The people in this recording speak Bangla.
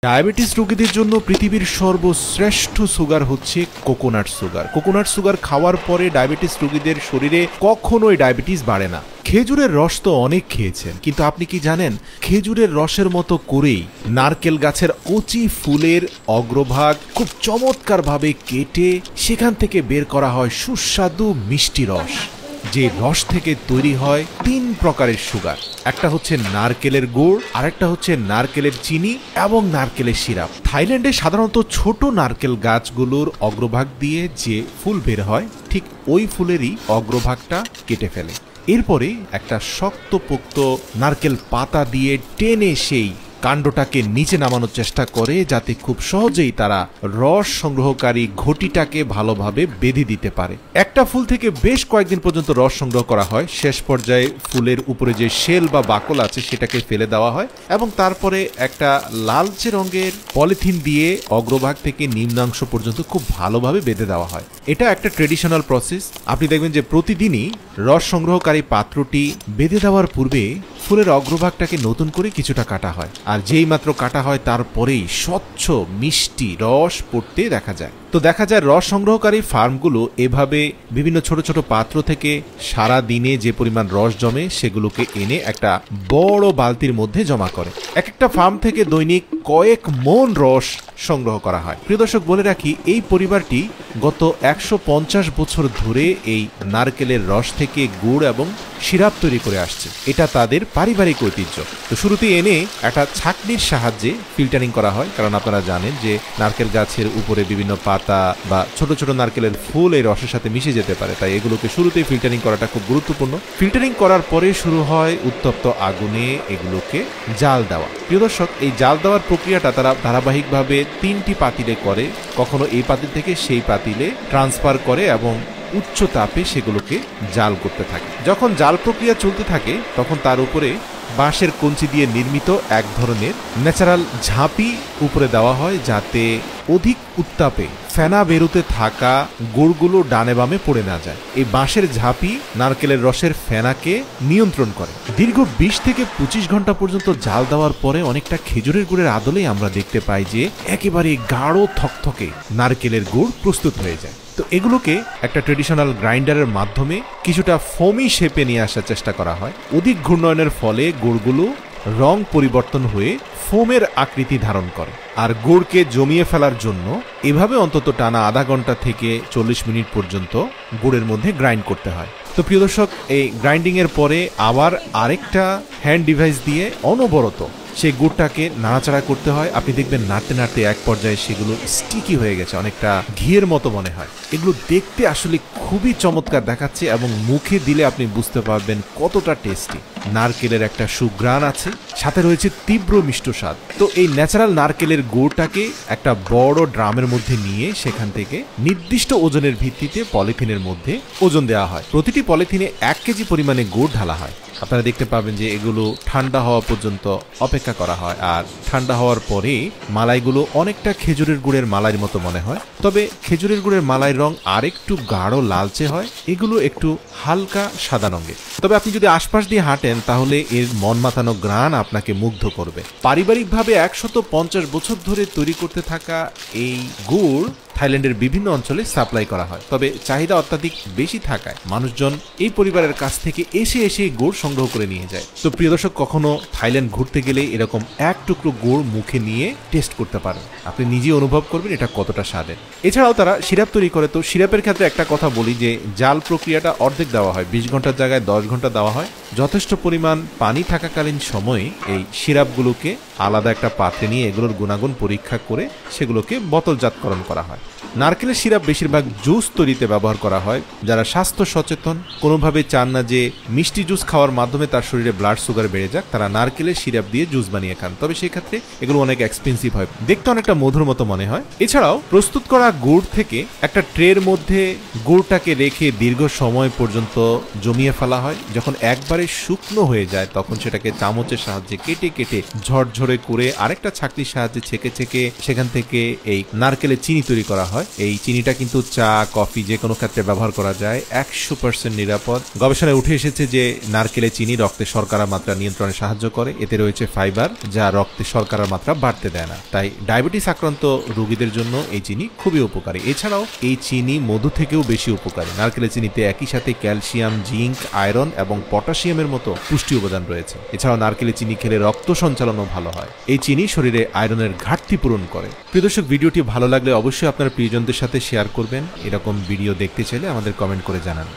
ডায়াবেটিস রোগীদের জন্য পৃথিবীর সর্বশ্রেষ্ঠ সুগার হচ্ছে কোকোনাট সুগার। কোকোনাট সুগার খাওয়ার পরে ডায়াবেটিস রোগীদের শরীরে কখনোই ডায়াবেটিস বাড়ে না। খেজুরের রস তো অনেক খেয়েছেন, কিন্তু আপনি কি জানেন খেজুরের রসের মতো করেই নারকেল গাছের কচি ফুলের অগ্রভাগ খুব চমৎকারভাবে কেটে সেখান থেকে বের করা হয় সুস্বাদু মিষ্টি রস, যে রস থেকে তৈরি হয় 3 প্রকারের সুগার। একটা হচ্ছে নারকেলের গুড়, আরেকটা হচ্ছে নারকেলের চিনি এবং নারকেলের সিরাপ। থাইল্যান্ডে সাধারণত ছোট নারকেল গাছগুলোর অগ্রভাগ দিয়ে যে ফুল বের হয় ঠিক ওই ফুলেরই অগ্রভাগটা কেটে ফেলে। এরপরে একটা শক্তপোক্ত নারকেল পাতা দিয়ে টেনে সেই কাণ্ডটাকে নিচে নামানোর চেষ্টা করে, যাতে খুব সহজেই তারা রস সংগ্রহকারী ঘটিটাকে ভালোভাবে বেঁধে দিতে পারে। একটা ফুল থেকে বেশ কয়েকদিন পর্যন্ত রস সংগ্রহ করা হয়। শেষ পর্যায়ে ফুলের উপরে যে শেল বা বাকল আছে সেটাকে ফেলে দেওয়া হয় এবং তারপরে একটা লালচে রঙের পলিথিন দিয়ে অগ্রভাগ থেকে নিম্নাংশ পর্যন্ত খুব ভালোভাবে বেঁধে দেওয়া হয়। এটা একটা ট্রেডিশনাল প্রসেস। আপনি দেখবেন যে প্রতিদিনই রস সংগ্রহকারী পাত্রটি বেঁধে দেওয়ার পূর্বে ফুলের অগ্রভাগটাকে নতুন করে কিছুটা কাটা হয়, আর যেই মাত্র কাটা হয় তারপরেই স্বচ্ছ মিষ্টি রস পড়তে দেখা যায়। তো দেখা যায় রস সংগ্রহকারী ফার্মগুলো এভাবে বিভিন্ন ছোট ছোট পাত্র থেকে সারা দিনে যে পরিমাণ রস জমে সেগুলোকে এনে একটা বড় বালতির মধ্যে জমা করে। এক একটা ফার্ম থেকে দৈনিক কয়েক মন রস সংগ্রহ করা হয়। প্রিয় দর্শক, বলে রাখি এই পরিবারটি গত 150 বছর ধরে এই নারকেলের রস থেকে গুড় এবং সিরাপ তৈরি করে আসছে। এটা তাদের পারিবারিক ঐতিহ্য। তো শুরুতেই এনে একটা ছাঁকনির সাহায্যে ফিল্টারিং করা হয়, কারণ আপনারা জানেন যে নারকেল গাছের উপরে বিভিন্ন পাতা বা ছোট ছোট নারকেলের ফুল এই রসের সাথে মিশে যেতে পারে, তাই এগুলোকে শুরুতেই ফিল্টারিং করাটা খুব গুরুত্বপূর্ণ। ফিল্টারিং করার পরে শুরু হয় উত্তপ্ত আগুনে এগুলোকে জাল দেওয়া। প্রিয় দর্শক, এই জাল দেওয়ার প্রক্রিয়াটা তারা ধারাবাহিকভাবে 3টি পাতিলে করে, কখনো এই পাতিল থেকে সেই পাতিলে ট্রান্সফার করে এবং উচ্চ তাপে সেগুলোকে জাল করতে থাকে। যখন জাল প্রক্রিয়া চলতে থাকে তখন তার উপরে বাঁশের কঞ্চি দিয়ে নির্মিত এক ধরনের ন্যাচারাল ঝাঁপি উপরে দেওয়া হয়, যাতে অধিক উত্তাপে ফেনা বেরোতে থাকা গুড়গুলো ডানে বামে পড়ে না যায়। এই বাঁশের ঝাঁপি নারকেলের রসের ফেনাকে নিয়ন্ত্রণ করে। দীর্ঘ 20 থেকে 25 ঘন্টা পর্যন্ত জাল দেওয়ার পরে অনেকটা খেজুরের গুড়ের আদলেই আমরা দেখতে পাই যে একেবারে গাঢ় থকথকে নারকেলের গুড় প্রস্তুত হয়ে যায়। তো এগুলোকে একটা ট্রেডিশনাল গ্রাইন্ডারের মাধ্যমে কিছুটা ফোমি শেপে নিয়ে আসার চেষ্টা করা হয়। অধিক ঘূর্ণয়নের ফলে গুড়গুলো রং পরিবর্তন হয়ে ফোমের আকৃতি ধারণ করে, আর গুড়কে জমিয়ে ফেলার জন্য এভাবে অন্তত টানা আধা ঘন্টা থেকে 40 মিনিট পর্যন্ত গুড়ের মধ্যে গ্রাইন্ড করতে হয়। তো প্রিয় দর্শক, এই গ্রাইন্ডিং এর পরে আবার আরেকটা হ্যান্ড ডিভাইস দিয়ে অনবরত সেই গুড়টাকে নাড়াচাড়া করতে হয়। আপনি দেখবেন নাড়তে নাড়তে এক পর্যায়ে সেগুলো স্টিকি হয়ে গেছে, অনেকটা ঘিয়ের মতো মনে হয়। এগুলো দেখতে আসলে খুবই চমৎকার দেখাচ্ছে এবং মুখে দিলে আপনি বুঝতে পারবেন কতটা টেস্টি। নারকেলের একটা সুঘ্রাণ আছে, সাথে রয়েছে তীব্র মিষ্ট স্বাদ। তো এই ন্যাচারাল নারকেলের গুড়টাকে একটা বড় ড্রামের মধ্যে নিয়ে সেখান থেকে নির্দিষ্ট ওজনের ভিত্তিতে পলিথিনের মধ্যে ওজন দেওয়া হয়। প্রতিটি পলিথিনে 1 কেজি পরিমাণে গুড় ঢালা হয়। আপনারা দেখতে পাবেন যে এগুলো ঠান্ডা হওয়া পর্যন্ত অপেক্ষা করা হয়, আর ঠান্ডা হওয়ার পরে মালাইগুলো অনেকটা খেজুরের গুড়ের মালাইয়ের মতো মনে হয়, তবে খেজুরের গুড়ের মালাইয়ের রং আরেকটু গাঢ় লালচে হয়, এগুলো একটু হালকা সাদা রঙের। তবে আপনি যদি আশপাশ দিয়ে হাঁটেন তাহলে এর মন মাতানো ঘ্রাণ আপনাকে মুগ্ধ করবে। পারিবারিকভাবে 150 বছর ধরে তৈরি করতে থাকা এই গুড় থাইল্যান্ডের বিভিন্ন অঞ্চলে সাপ্লাই করা হয়, তবে চাহিদা অত্যাধিক বেশি থাকায় মানুষজন এই পরিবারের কাছ থেকে এসে এসে গুড় সংগ্রহ করে নিয়ে যায়। তো প্রিয় দর্শক, কখনো থাইল্যান্ড ঘুরতে গেলে এরকম এক টুকরো গুড় মুখে নিয়ে টেস্ট করতে পারেন, আপনি নিজে অনুভব করবেন এটা কতটা স্বাদের। এছাড়াও তারা সিরাপ তৈরি করে। তো সিরাপের ক্ষেত্রে একটা কথা বলি যে জাল প্রক্রিয়াটা অর্ধেক দেওয়া হয়, 20 ঘন্টার জায়গায় 10 ঘন্টা দেওয়া হয়। যথেষ্ট পরিমাণ পানি থাকাকালীন সময়ে এই সিরাপগুলোকে আলাদা একটা পাত্রে নিয়ে এগুলোর গুণাগুণ পরীক্ষা করে সেগুলোকে বোতলজাতকরণ করা হয়। নারকেলের সিরাপ বেশিরভাগ জুস তৈরিতে ব্যবহার করা হয়। যারা স্বাস্থ্য সচেতন, কোনোভাবে চান না যে মিষ্টি জুস খাওয়ার মাধ্যমে তার শরীরে ব্লাড সুগার বেড়ে যাক, তারা নারকেলের সিরাপ দিয়ে জুস বানিয়ে খান, তবে সেই ক্ষেত্রে এগুলো অনেক এক্সপেন্সিভ হয়, দেখতে অনেকটা মধুর মতো মনে হয়। এছাড়াও প্রস্তুত করা গুড় থেকে একটা ট্রের মধ্যে গুড়টাকে রেখে দীর্ঘ সময় পর্যন্ত জমিয়ে ফেলা হয়। যখন একবারে শুকনো হয়ে যায় তখন সেটাকে চামচের সাহায্যে কেটে কেটে ঝরঝরে ধরে করে আরেকটা ছাঁকনির সাহায্যে ছেঁকে ছেঁকে সেখান থেকে এই নারকেলের চিনি তৈরি করা হয়। এই চিনিটা কিন্তু চা, কফি যে কোনো ক্ষেত্রে ব্যবহার করা যায়, 100% নিরাপদ। গবেষণায় উঠে এসেছে যে নারকেলের চিনি রক্তে শর্করার মাত্রা নিয়ন্ত্রণে সাহায্য করে। এতে রয়েছে ফাইবার, যা রক্তে শর্করার মাত্রা বাড়তে দেয় না। তাই ডায়াবেটিস আক্রান্ত রোগীদের জন্য এই চিনি খুবই উপকারী। এছাড়াও এই চিনি মধু থেকেও বেশি উপকারী। নারকেলের চিনিতে একই সাথে ক্যালসিয়াম, জিঙ্ক, আয়রন এবং পটাশিয়ামের মতো পুষ্টি উপাদান রয়েছে। এছাড়াও নারকেলের চিনি খেলে রক্ত সঞ্চালনও ভালো হয়। এই চিনি শরীরে আয়রনের ঘাটতি পূরণ করে। প্রিয় দর্শক, ভিডিওটি ভালো লাগলে অবশ্যই আপনার প্রিয়জনদের সাথে শেয়ার করবেন। এরকম ভিডিও দেখতে চাইলে আমাদের কমেন্ট করে জানান।